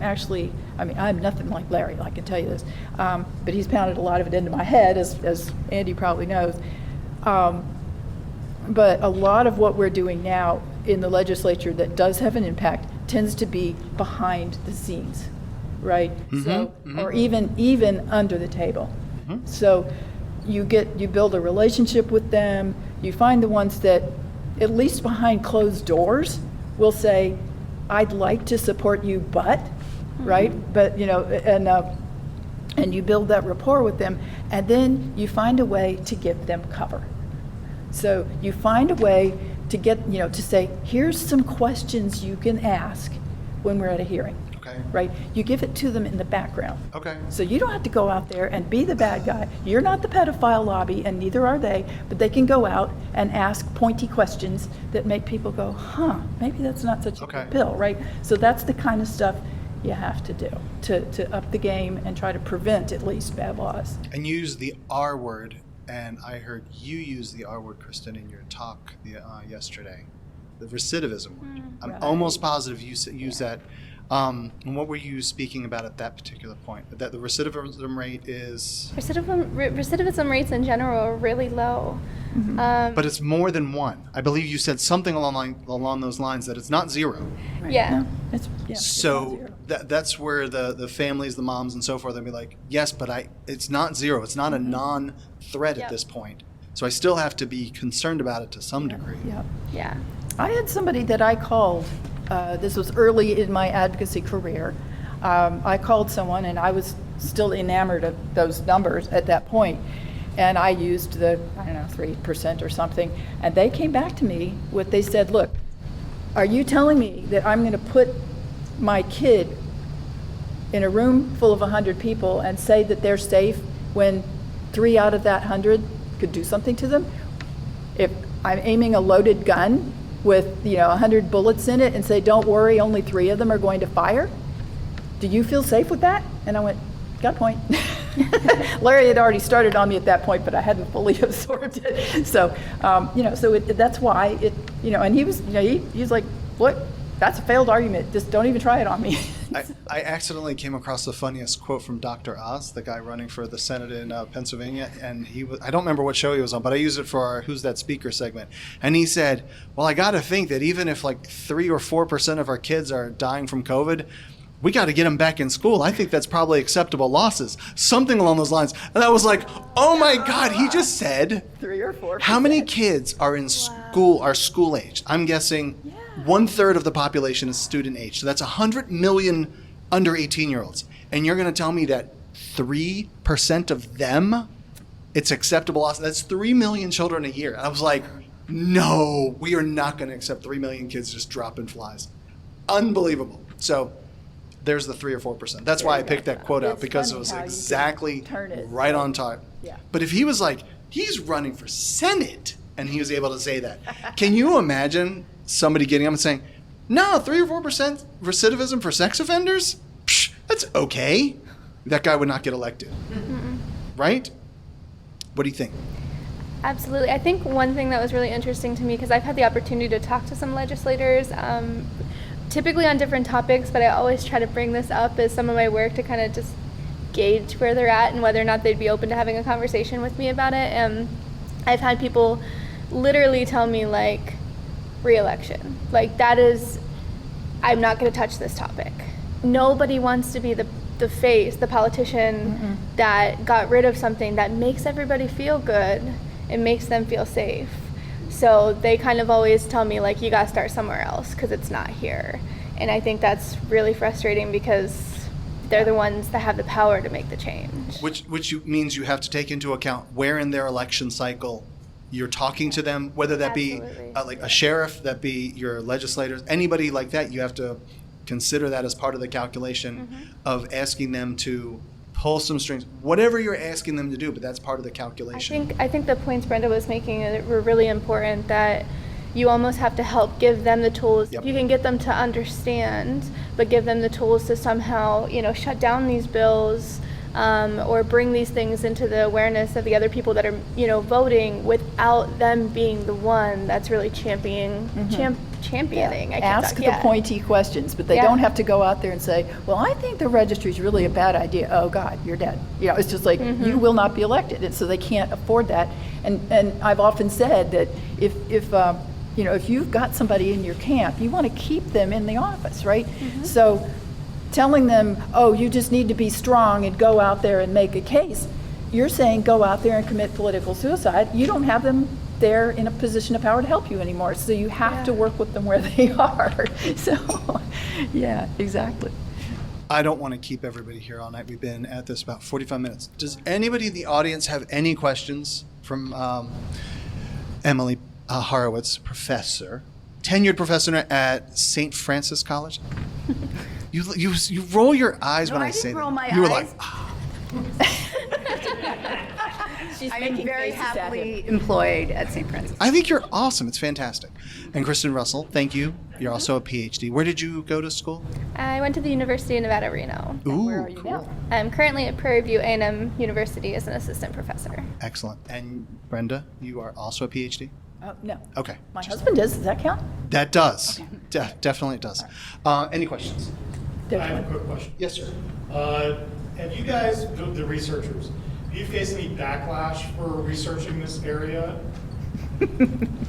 nothing like Larry, I can tell you this, but he's pounded a lot of it into my head, as Andy probably knows. But a lot of what we're doing now in the legislature that does have an impact tends to be behind the scenes, right? Or even under the table. So you build a relationship with them. You find the ones that, at least behind closed doors, will say, "I'd like to support you, but," right? But and you build that rapport with them, and then you find a way to give them cover. So you find a way to get, to say, here's some questions you can ask when we're at a hearing. Okay. Right? You give it to them in the background. Okay. So you don't have to go out there and be the bad guy. You're not the pedophile lobby, and neither are they, but they can go out and ask pointy questions that make people go, maybe that's not such a big pill, right? So that's the kind of stuff you have to do to up the game and try to prevent at least bad laws. And use the R word, and I heard you use the R word, Kristen, in your talk yesterday, the recidivism word. I'm almost positive you used that. And what were you speaking about at that particular point? That the recidivism rate is... Recidivism rates in general are really low. But it's more than one. I believe you said something along those lines, that it's not zero. Right? Yeah. No, So that's where the families, the moms and so forth, they'll be like, yes, but it's not zero. It's not a non-threat at this point. So I still have to be concerned about it to some degree. Yeah. I had somebody that I called, this was early in my advocacy career. I called someone, and I was still enamored of those numbers at that point. And I used the, 3% or something. And they came back to me they said, look, are you telling me that I'm going to put my kid in a room full of 100 people and say that they're safe when 3 out of that 100 could do something to them? If I'm aiming a loaded gun with 100 bullets in it and say, don't worry, only 3 of them are going to fire, do you feel safe with that? And I went, got a point. Larry had already started on me at that point, but I hadn't fully absorbed it. So, that's why and he was, he was like, look, that's a failed argument. Just don't even try it on me. I accidentally came across the funniest quote from Dr. Oz, the guy running for the Senate in Pennsylvania, and I don't remember what show he was on, but I used it for our Who's That Speaker segment. And he said, well, I got to think that even if 3 or 4% of our kids are dying from COVID, we got to get them back in school. I think that's probably acceptable losses. Something along those lines. And I was like, oh my God, he just said 3 or 4%. How many kids are in school, are school aged? I'm guessing 1/3 of the population is student age. So that's 100 million under 18-year-olds. And you're going to tell me that 3% of them, it's acceptable loss? That's 3 million children a year. And I was like, no, we are not going to accept 3 million kids just dropping flies. Unbelievable. So there's the 3 or 4%. That's why I picked that quote out, because it was exactly right on top. Yeah. But if he was like, he's running for Senate, and he was able to say that, can you imagine somebody getting up and saying, no, 3 or 4% recidivism for sex offenders? Psh, that's okay. That guy would not get elected. Right? What do you think? Absolutely. I think one thing that was really interesting to me, because I've had the opportunity to talk to some legislators, typically on different topics, but I always try to bring this up as some of my work to kind of just gauge where they're at and whether or not they'd be open to having a conversation with me about it. I've had people literally tell me, re-election. Like that is, I'm not going to touch this topic. Nobody wants to be the face, the politician that got rid of something that makes everybody feel good and makes them feel safe. So they kind of always tell me, like, you got to start somewhere else because it's not here. And I think that's really frustrating because they're the ones that have the power to make the change. Which means you have to take into account where in their election cycle you're talking to them, whether that be like a sheriff, that be your legislators, anybody like that. You have to consider that as part of the calculation of asking them to pull some strings, whatever you're asking them to do, but that's part of the calculation. I think the points Brenda was making were really important, that you almost have to help give them the tools. Yep. You can get them to understand, but give them the tools to somehow, shut down these bills, or bring these things into the awareness of the other people that are, voting, without them being the one that's really championing. Ask the pointy questions, but they don't have to go out there and say, well, I think the registry is really a bad idea. Oh, God, you're dead. It's just like, you will not be elected. And so they can't afford that. And I've often said that if you've got somebody in your camp, you want to keep them in the office, right? So telling them, oh, you just need to be strong and go out there and make a case, you're saying go out there and commit political suicide. You don't have them there in a position of power to help you anymore. So you have to work with them where they are. So, yeah, exactly. I don't want to keep everybody here all night. We've been at this about 45 minutes. Does anybody in the audience have any questions from Emily Horowitz, professor, tenured professor at St. Francis College? You roll your eyes when I say that. roll my you were eyes. like, She's I'm making very faces at him. happily employed at St. Francis. I think you're awesome. It's fantastic. And Kristen Russell, thank you. You're also a PhD. Where did you go to school? I went to the University of Nevada, Reno. Ooh, Where are you cool. now? I'm currently at Prairie View A&M University as an assistant professor. Excellent. And Brenda, you are also a PhD? No. Okay. My husband does. Does that count? That does. Definitely it does. Any questions? I have a quick question. Yes, sir. Have you guys, the researchers, have you faced any backlash for researching this area?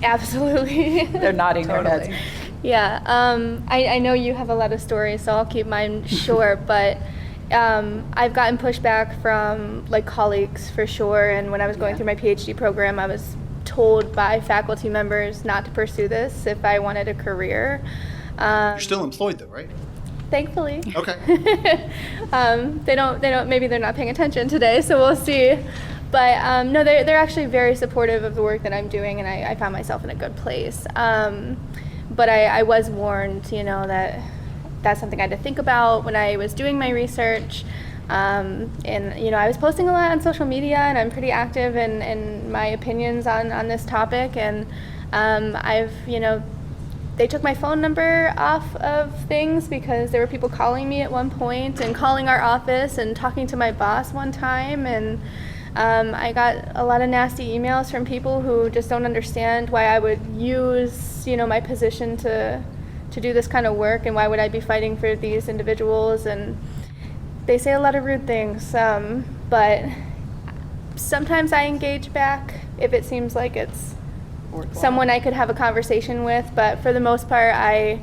Absolutely. They're nodding their heads. Yeah, I know you have a lot of stories, so I'll keep mine short, but I've gotten pushback from colleagues for sure, and when I was going through my PhD program, I was told by faculty members not to pursue this if I wanted a career. You're still employed though, right? Thankfully. Okay. They don't, maybe they're not paying attention today, so we'll see. But no, they're actually very supportive of the work that I'm doing, and I found myself in a good place. But I was warned, that that's something I had to think about when I was doing my research. And, I was posting a lot on social media, and I'm pretty active in my opinions on this topic. And they took my phone number off of things because there were people calling me at one point and calling our office and talking to my boss one time. And I got a lot of nasty emails from people who just don't understand why I would use, my position to do this kind of work, and why would I be fighting for these individuals. And they say a lot of rude things, but sometimes I engage back if it seems like it's someone I could have a conversation with. But for the most part, I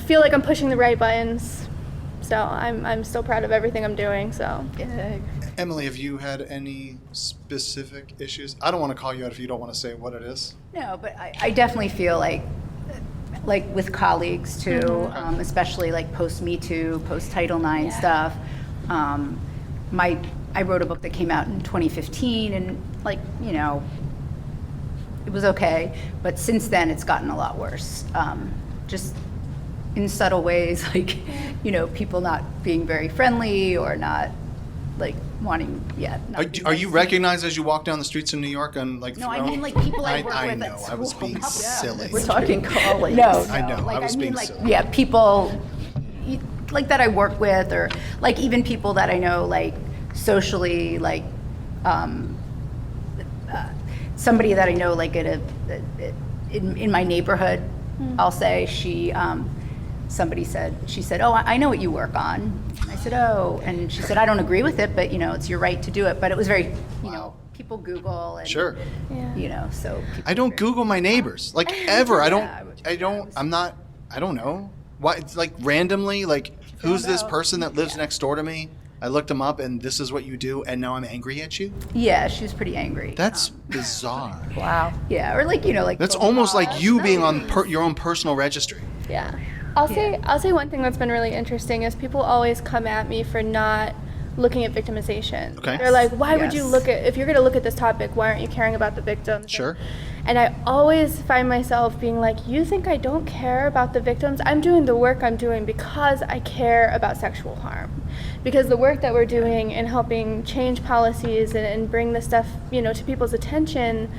feel like I'm pushing the right buttons. So I'm still proud of everything I'm doing. So. Yeah. Emily, have you had any specific issues? I don't want to call you out if you don't want to say what it is. No, but I definitely feel like with colleagues too, especially post Me Too, post Title IX stuff. I wrote a book that came out in 2015, and it was okay, but since then it's gotten a lot worse. Just in subtle ways, people not being very friendly or not wanting. Are you recognized as you walk down the streets in New York on No, I mean people I work with. I know. I was being silly. We're talking colleagues. No, I know. I was being silly. Yeah, people that I work with, or even people that I know socially, somebody that I know in my neighborhood. I'll say she said, oh, I know what you work on. I said, oh, and she said, I don't agree with it, but it's your right to do it. But it was very people Google and, Sure. Yeah. you know, so. I don't Google my neighbors, like, ever. I Yeah, don't know. Why, it's like randomly, like, who's this out. person that lives next door to me? I looked them up and this is what you do, and now I'm angry at you? Yeah, she was pretty angry. That's bizarre. Wow. Yeah, or like, you know, like. That's almost like you being on your own personal registry. Yeah. I'll say one thing that's been really interesting is people always come at me for not looking at victimization. Okay. They're like, why would you Yes. look at, if you're going to look at this topic, why aren't you caring about the victims? Sure. And I always find myself being like, you think I don't care about the victims? I'm doing the work I'm doing because I care about sexual harm. Because the work that we're doing in helping change policies and bring this stuff, you know, to people's attention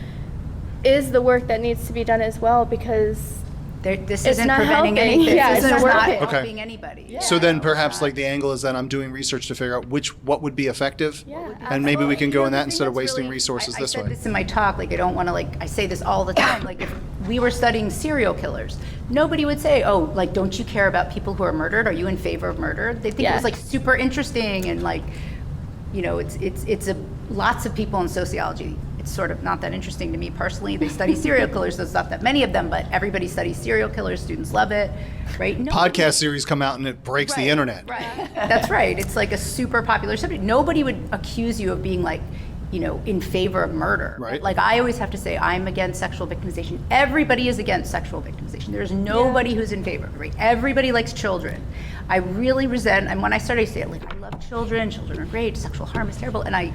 is the work that needs to be done as well, because This It's isn't not preventing helping. anything. Yeah, This it's is not not working. Okay. helping anybody. So then perhaps like the angle is that I'm doing research to figure out what would be effective. Yeah, And maybe we can go in that The thing instead of that's wasting really- resources I this said way. this in my talk, like I don't want to, like, I say this all the time, like if we were studying serial killers, nobody would say, oh, like, don't you care about people who are murdered? Are you in favor of murder? They think it Yeah. was like super interesting and like, you know, it's lots of people in sociology. It's sort of not that interesting to me personally. They study serial killers. There's not that many of them, but everybody studies serial killers. Students love it, right? Podcast series come out and it breaks the Right, internet. Right. That's right. It's like a super popular subject. Nobody would accuse you of being like, you know, in favor of murder. Right. Like I always have to say, I'm against sexual victimization. Everybody is against sexual victimization. There's nobody who's in favor, right? Everybody likes children. I really resent, and when I started, I say, like, I love children. Children are great. Sexual harm is terrible. And I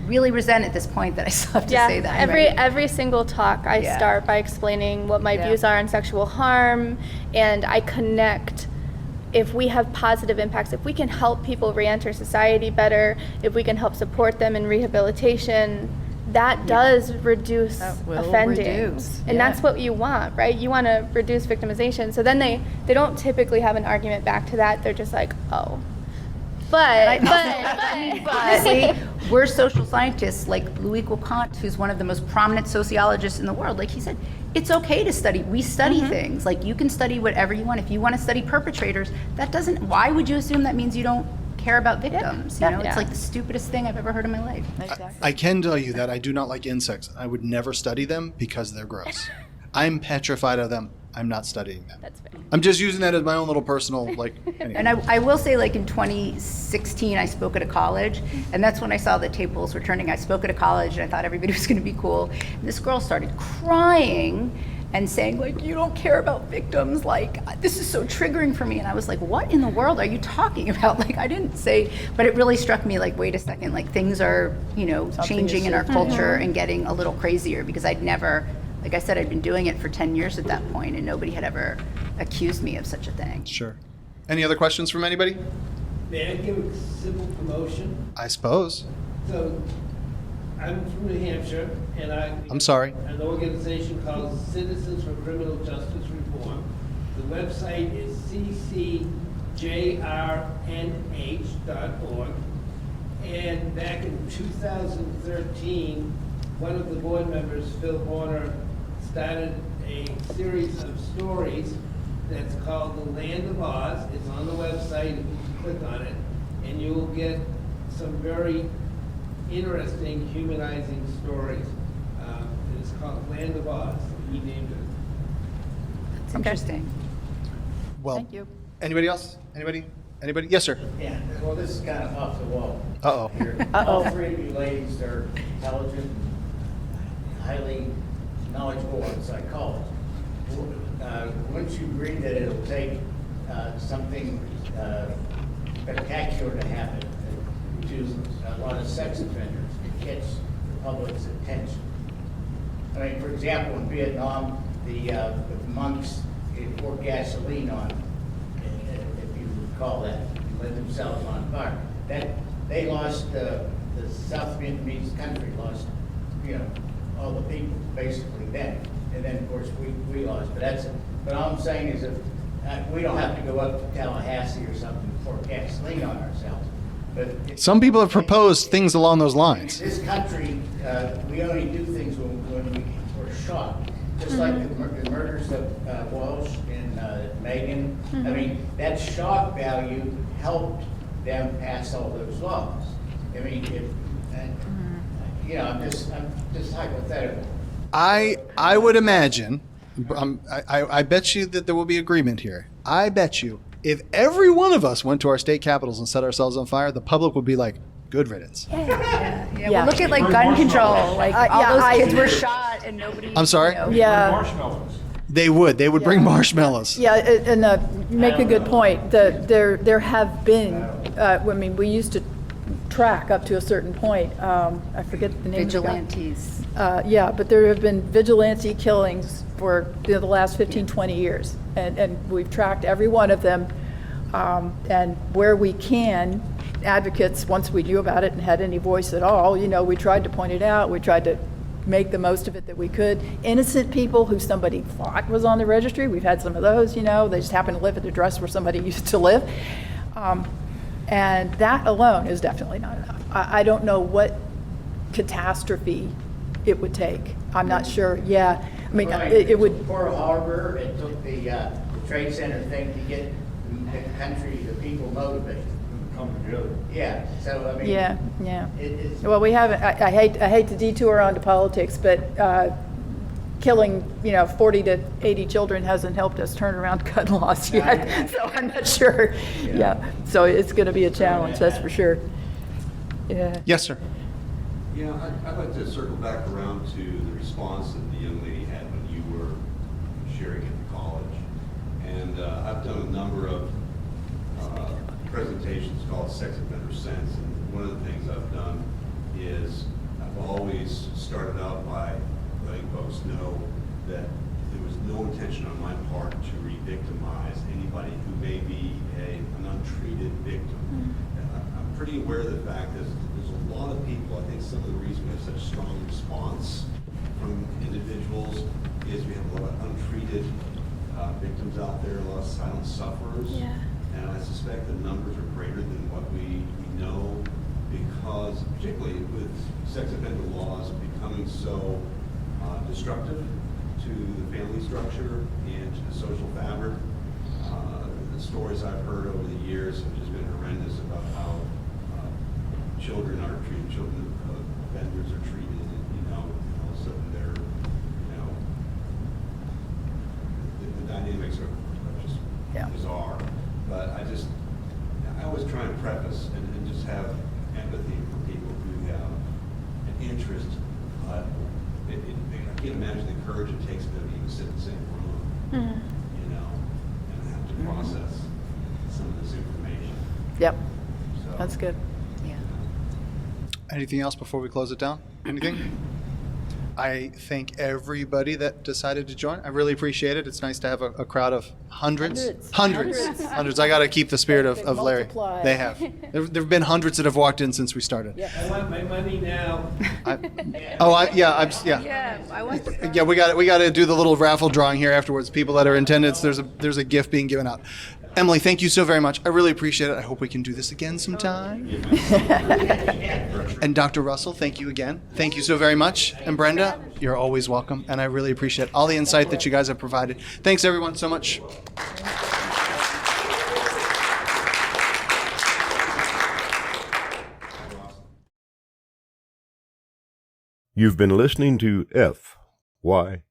really resent at this point that I still have to say that. Every single talk I Yeah. start by explaining what my Yeah. views are on sexual harm, and I connect if we have positive impacts, if we can help people reenter society better, if we can help support them in rehabilitation, that does reduce That will offending. reduce, And yeah. that's what you want, right? You want to reduce victimization. So then they don't typically have an argument back to that. They're just like, oh. But Honestly, we're social scientists like Louis Kant, who's one of the most prominent sociologists in the world. Like he said, it's okay to study. We study things. Like you can study whatever you want. If you want to study perpetrators, that doesn't, why would you assume that means you don't care about victims? You know, Yeah. it's like the stupidest thing I've ever heard in my life. Exactly. I can tell you that I do not like insects. I would never study them because they're gross. I'm petrified of them. I'm not studying them. that's fair. I'm just using that as my own little personal, like, anyway. And I will say, like in 2016, I spoke at a college, and that's when I saw the tables were turning. I spoke at a college, and I thought everybody was going to be cool. And this girl started crying and saying, like, you don't care about victims. Like, this is so triggering for me. And I was like, what in the world are you talking about? Like, I didn't say, but it really struck me, like, wait a second, like, things are, you know, changing in our culture and getting a little crazier because I'd never, like I said, I'd been doing it for 10 years at that point, and nobody had ever accused me of such a thing. Sure. Any other questions from anybody? May I give a simple promotion? I suppose. So, I'm from New Hampshire, and I'm sorry. an organization called Citizens for Criminal Justice Reform. The website is ccjrnh.org. And back in 2013, one of the board members, Phil Horner, started a series of stories that's called The Land of Oz. It's on the website, if you click on it, and you will get some very interesting, humanizing stories. It's called Land of Oz. He named it. It's interesting. Well, Thank you. anybody else? Anybody? Anybody? Yes, sir. Yeah, well, this is kind of off the wall. Uh-oh. Here. All three of you ladies are intelligent, highly knowledgeable in psychology. Wouldn't you agree that it'll take something spectacular to happen to a lot of sex offenders to catch the public's attention? I mean, for example, in Vietnam, the monks poured gasoline on, if you recall that, lit themselves on fire. That they lost the South Vietnamese country lost, you know, all the people basically then, and then of course we lost. But all I'm saying is that we don't have to go up to Tallahassee or something to pour gasoline on ourselves. But Some people have proposed things along those lines. this country, we only do things when we're shocked. Just like the murders of Walsh and Megan. I mean, that shock value helped them pass all those laws. I mean, you know, I'm just hypothetical. I would imagine, I bet you that there will be agreement here. I bet you if every one of us went to our state capitals and set ourselves on fire, the public would be like, good riddance. Yeah, well, look at like gun control, like all yeah, those kids were shot and nobody. I'm sorry? Yeah. Marshmallows. They would bring marshmallows. Yeah, and make a good point. There have been, I mean, we used to track up to a certain point. I forget the name. Vigilantes. Yeah, but there have been vigilante killings for the last 15, 20 years. And we've tracked every one of them. And where we can, advocates, once we knew about it and had any voice at all, you know, we tried to point it out. We tried to make the most of it that we could. Innocent people who somebody thought was on the registry, we've had some of those, you know, they just happen to live at the address where somebody used to live. And that alone is definitely not enough. I don't know what catastrophe it would take. I'm not sure. Yeah, I mean, Right. it would. Pearl Harbor, it took the Trade Center thing to get the country, the people motivated. Come together. Yeah, so I mean. Yeah. It's. Well, we haven't. I hate to detour onto politics, but killing 40 to 80 children hasn't helped us turn around gun laws yet. So I'm not sure. Yeah. So it's going to be a challenge, that's for sure. Yeah. Yes, sir. Yeah, I'd like to circle back around to the response that the young lady had when you were sharing at the college. And I've done a number of presentations called Sex Offender Sense, and one of the things I've done is I've always started out by letting folks know that there was no intention on my part to re-victimize anybody who may be an untreated victim. I'm pretty aware of the fact that there's a lot of people, I think some of the reason we have such strong response from individuals is we have a lot of untreated victims out there, a lot of silent sufferers. Yeah. And I suspect the numbers are greater than what we know, because particularly with sex offender laws becoming so destructive to the family structure and to the social fabric. The stories I've heard over the years have just been horrendous about how children are treated, children of offenders are treated, and all of a sudden they're, the dynamics are just bizarre. But I always try and preface and just have empathy for people who have an interest, but I can't imagine the courage it takes them to even sit in the same room, and have to process some of this information. Yep. So, That's good. Yeah. Anything else before we close it down? Anything? I thank everybody that decided to join. I really appreciate it. It's nice to have a crowd of hundreds. I got to keep the spirit of Larry. Multiply. They have. There have been hundreds that have walked in since we started. I want my money now. Yeah, I want to. Yeah, we got to do the little raffle drawing here afterwards. People that are in attendance, there's a gift being given out. Emily, thank you so very much. I really appreciate it. I hope we can do this again sometime. And Dr. Russell, thank you again. Thank you so very much. And Brenda, you're always welcome. And I really appreciate all the insight that you guys have provided. Thanks, everyone, so much. You've been listening to FYP.